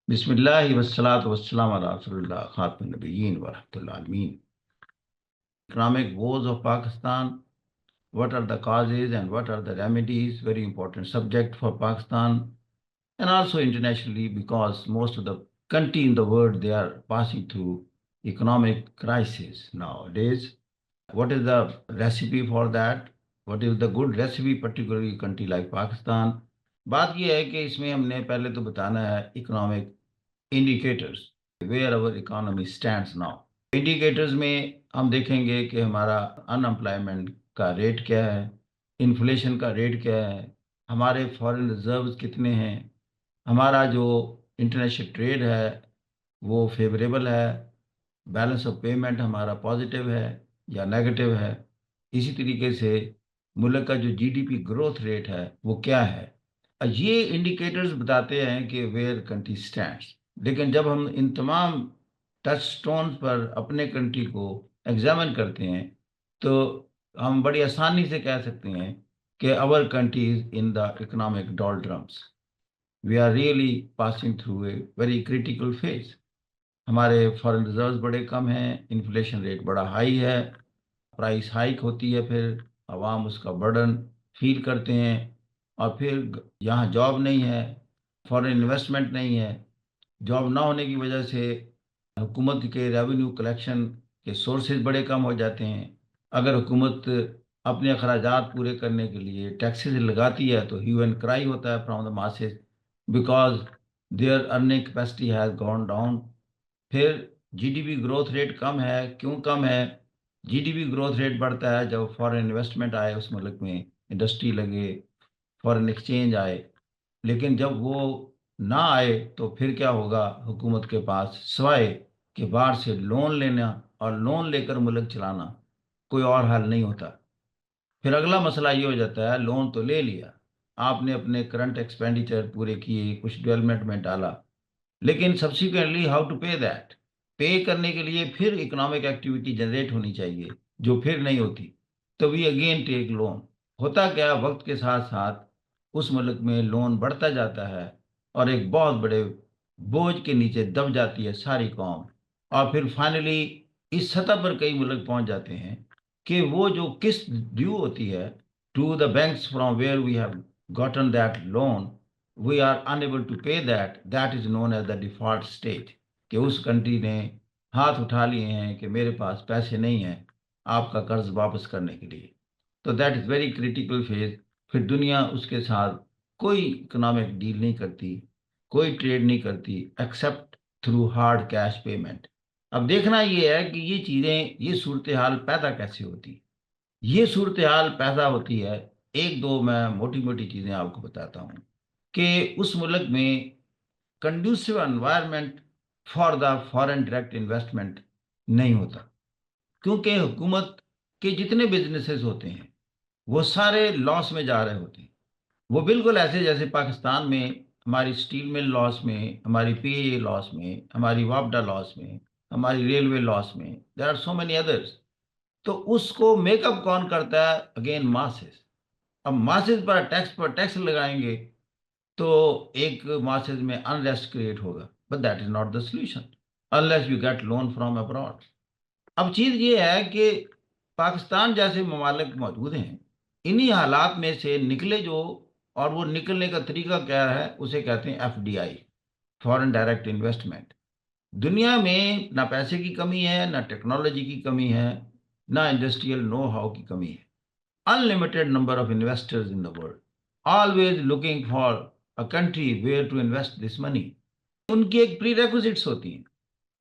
Bismillah wassalatu wassalamu ala Rasulillah khatmun nabiyyin wa rahmatul alamin. Economic woes of Pakistan, what are the causes and what are the remedies? Very important subject for Pakistan and also internationally, because most of the country in the world, they are passing through economic crisis nowadays. What is the recipe for that? What is the good recipe, particularly country like Pakistan? बात ये है कि इसमें हमने पहले तो बताना है economic indicators, where our economy stands now. Indicators में हम देखेंगे कि हमारा अनएम्प्लॉयमेंट का रेट क्या है, इन्फ्लेशन का रेट क्या है, हमारे फॉरेन रिजर्व्स कितने हैं, हमारा जो इंटरनेशनल ट्रेड है वो फेवरेबल है, बैलेंस ऑफ पेमेंट हमारा पॉजिटिव है या नेगेटिव है। इसी तरीके से मुल्क का जो जीडीपी ग्रोथ रेट है वो क्या है। ये इंडिकेटर्स बताते हैं कि वेयर कंट्री स्टैंड्स। लेकिन जब हम इन तमाम टच स्टोन्स पर अपने कंट्री को एग्जामिन करते हैं तो हम बड़ी आसानी से कह सकते हैं कि our country is in the economic doldrums. We are really passing through a very critical phase. हमारे फॉरेन रिजर्व्स बड़े कम हैं, इन्फ्लेशन रेट बड़ा हाई है, प्राइस हाइक होती है, फिर आवाम उसका बर्डन फील करते हैं, और फिर यहाँ जॉब नहीं है, फॉरेन इन्वेस्टमेंट नहीं है। जॉब ना होने की वजह से हुकूमत के रेवेन्यू कलेक्शन के सोर्सेज बड़े कम हो जाते हैं। अगर हुकूमत अपने अखराजात पूरे करने के लिए टैक्सेस लगाती है तो ह्यू एंड क्राई होता है from the masses, because their earning capacity has gone down. फिर जीडीपी ग्रोथ रेट कम है। क्यों कम है? जीडीपी ग्रोथ रेट बढ़ता है जब फॉरेन इन्वेस्टमेंट आए उस मुल्क में, इंडस्ट्री लगे, फॉरेन एक्सचेंज आए। लेकिन जब वो ना आए तो फिर क्या होगा? हुकूमत के पास सिवाय कि बाहर से लोन लेना और लोन लेकर मुल्क चलाना कोई और हल नहीं होता। फिर अगला मसला ये हो जाता है, लोन तो ले लिया, आपने अपने करंट एक्सपेंडिचर पूरे किए, कुछ डेवलपमेंट में डाला, लेकिन सब्सिक्वेंटली हाउ टू पे दैट? पे करने के लिए फिर इकोनॉमिक एक्टिविटी जनरेट होनी चाहिए, जो फिर नहीं होती। तो वी अगेन टेक लोन। होता क्या, वक्त के साथ साथ उस मुल्क में लोन बढ़ता जाता है और एक बहुत बड़े बोझ के नीचे दब जाती है सारी कौम। और फिर फाइनली इस सतह पर कई मुल्क पहुंच जाते हैं कि वो जो किस्त ड्यू होती है to the banks from where we have gotten that loan, we are unable to pay that, that is known as the default state। कि उस कंट्री ने हाथ उठा लिए हैं कि मेरे पास पैसे नहीं हैं आपका कर्ज वापस करने के लिए। तो that is very critical phase. फिर दुनिया उसके साथ कोई इकोनॉमिक डील नहीं करती, कोई ट्रेड नहीं करती accept through hard cash payment. अब देखना ये है कि ये चीज़ें, ये सूरत हाल पैदा कैसे होती। ये सूरत हाल पैदा होती है, एक दो मैं मोटी मोटी चीज़ें आपको बताता हूँ कि उस मुल्क में conducive environment for the foreign direct investment नहीं होता, क्योंकि हुकूमत के जितने बिजनेसेस होते हैं वो सारे लॉस में जा रहे होते हैं। वो बिल्कुल ऐसे जैसे पाकिस्तान में हमारी स्टील मिल लॉस में, हमारी पीए लॉस में, हमारी वापडा लॉस में, हमारी रेलवे लॉस में, there are so many others. तो उसको मेकअप कौन करता है? Again masses. अब मासेस पर टैक्स लगाएंगे तो एक मासेस में अनरेस्ट क्रिएट होगा, but that is not the solution unless you get loan from abroad. अब चीज ये है कि पाकिस्तान जैसे ममालिक मौजूद हैं, इन्हीं हालात में से निकले जो, और वो निकलने का तरीका क्या है, उसे कहते हैं एफडीआई, फॉरेन डायरेक्ट इन्वेस्टमेंट। दुनिया में ना पैसे की कमी है, ना टेक्नोलॉजी की कमी है, ना इंडस्ट्रियल नो हाउ की कमी है। Unlimited number of investors in the world, always looking for a country where to invest this money। उनकी एक prerequisites होती हैं।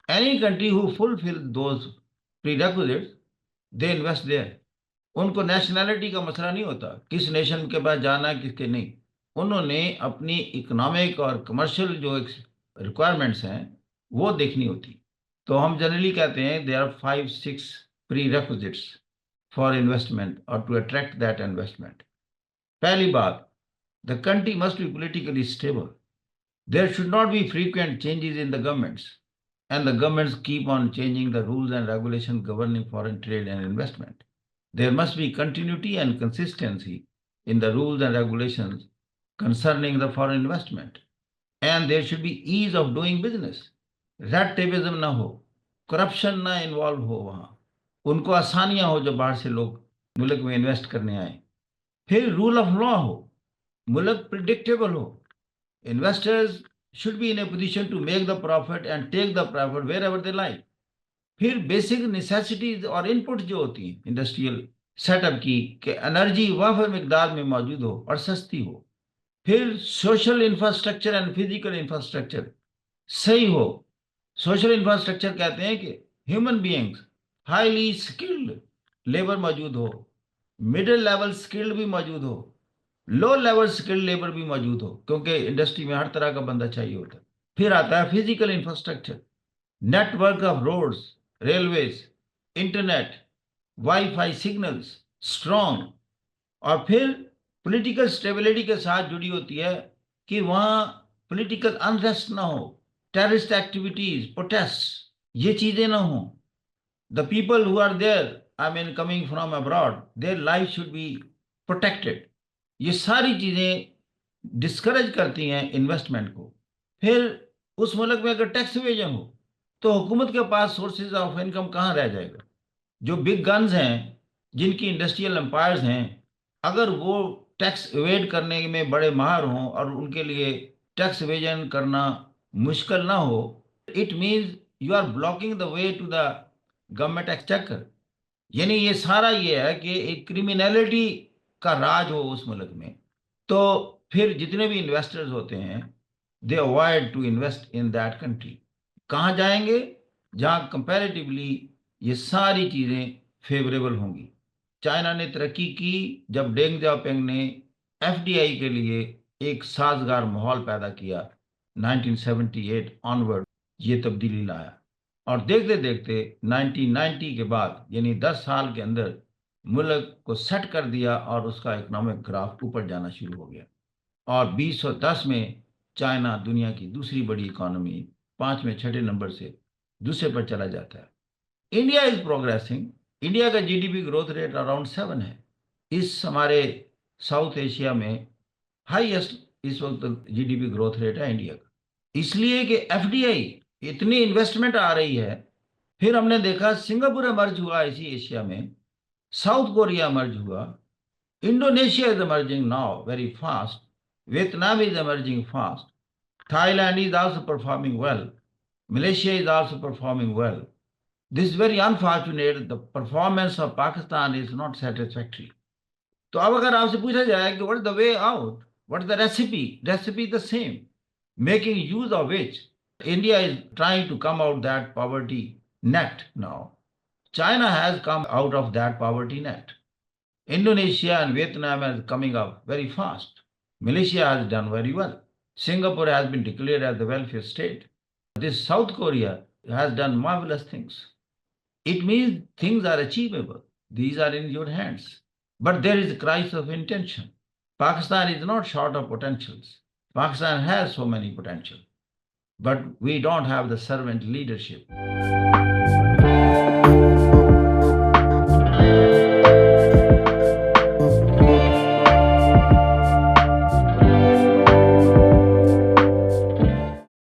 Any country who fulfill those prerequisites, they invest there। उनको नेशनैलिटी का मसला नहीं होता, किस नेशन के पास जाना है किसके नहीं। उन्होंने अपनी इकोनॉमिक और कमर्शियल जो रिक्वायरमेंट्स हैं वो देखनी होती। तो हम जनरली कहते हैं there are 5-6 pre for investment और टू अट्रैक्ट दैट इन्वेस्टमेंट। पहली बात, the country must be politically stable. There should not be frequent changes in the governments, and the governments keep on changing the rules and regulation governing foreign trade and investment. There must be continuity and consistency in the rules and regulations concerning the foreign investment। and there should be ease of doing business. Red tapeism ना हो, corruption ना involve हो वहाँ, उनको आसानियां हो जब बाहर से लोग मुल्क में इन्वेस्ट करने आए. फिर रूल ऑफ लॉ हो, मुल्क प्रिडिक्टेबल हो. Investors should be in a position to make the profit and take the profit wherever they like. फिर बेसिक नेसेसिटीज और इनपुट जो होती हैं इंडस्ट्रियल सेटअप की, कि एनर्जी वाफर मिकदार में मौजूद हो और सस्ती हो. फिर social infrastructure and physical infrastructure सही हो. सोशल इंफ्रास्ट्रक्चर कहते हैं कि human beings, highly skilled labour मौजूद हो, मिडिल लेवल स्किल्ड भी मौजूद हो, लो लेवल स्किल्ड लेबर भी मौजूद हो, क्योंकि इंडस्ट्री में हर तरह का बंदा चाहिए होता है. फिर आता है physical infrastructure, network of roads, railways, internet, wifi signals strong. और फिर पॉलिटिकल स्टेबिलिटी के साथ जुड़ी होती है कि वहाँ पॉलिटिकल अनरेस्ट ना हो, टेररिस्ट एक्टिविटीज, प्रोटेस्ट, ये चीजें ना हो. The people who are there, I mean coming from abroad, their life should be protected. ये सारी चीजें डिस्करेज करती हैं इन्वेस्टमेंट को. फिर उस मुल्क में अगर टैक्स इवेजन हो तो हुकूमत के पास सोर्सेज ऑफ इनकम कहाँ रह जाएगा. जो बिग गन्स हैं, जिनकी इंडस्ट्रियल एम्पायर्स हैं, अगर वो टैक्स इवेड करने में बड़े माहिर हों और उनके लिए टैक्स इवेजन करना मुश्किल ना हो, it means you are blocking the way to the government exchequer. यानी ये सारा ये है कि एक क्रिमिनलिटी का राज हो उस मुल्क में. तो फिर जितने भी इन्वेस्टर्स होते हैं, they avoid to invest in that country. कहाँ जाएंगे? जहाँ कंपैरेटिवली ये सारी चीज़ें फेवरेबल होंगी. चाइना ने तरक्की की जब डेंग जाओपिंग ने एफडीआई के लिए एक साजगार माहौल पैदा किया. 1978 ऑनवर्ड ये तब्दीली लाया, और देखते देखते 1990 के बाद, यानी 10 साल के अंदर, मुल्क को सेट कर दिया और उसका इकोनॉमिक ग्राफ ऊपर जाना शुरू हो गया. और 2010 में चाइना दुनिया की दूसरी बड़ी इकोनॉमी, 5वें 6ठे नंबर से दूसरे पर चला जाता है. India is progressing. इंडिया का जीडीपी ग्रोथ रेट अराउंड 7 है. इस हमारे साउथ एशिया में हाईएस्ट इस वक्त जीडीपी ग्रोथ रेट है इंडिया का, इसलिए कि एफडीआई इतनी इन्वेस्टमेंट आ रही है. फिर हमने देखा सिंगापुर इमर्ज हुआ इसी एशिया में, साउथ कोरिया इमर्ज हुआ, Indonesia is emerging now very fast, Vietnam is emerging fast, Thailand is also performing well, Malaysia is also performing well. This is very unfortunate. The performance of Pakistan is not satisfactory. तो अब अगर आपसे पूछा जाए कि what is the way out, what is the recipe? Recipe is the same. Making use of which India is trying to come out that poverty net now. China has come out of that poverty net. Indonesia and Vietnam are coming up very fast. Malaysia has done very well. Singapore has been declared as the welfare state. This South Korea has done marvelous things. It means things are achievable. These are in your hands. But there is a crisis of intention. Pakistan is not short of potentials. Pakistan has so many potential. But we don't have the servant leadership.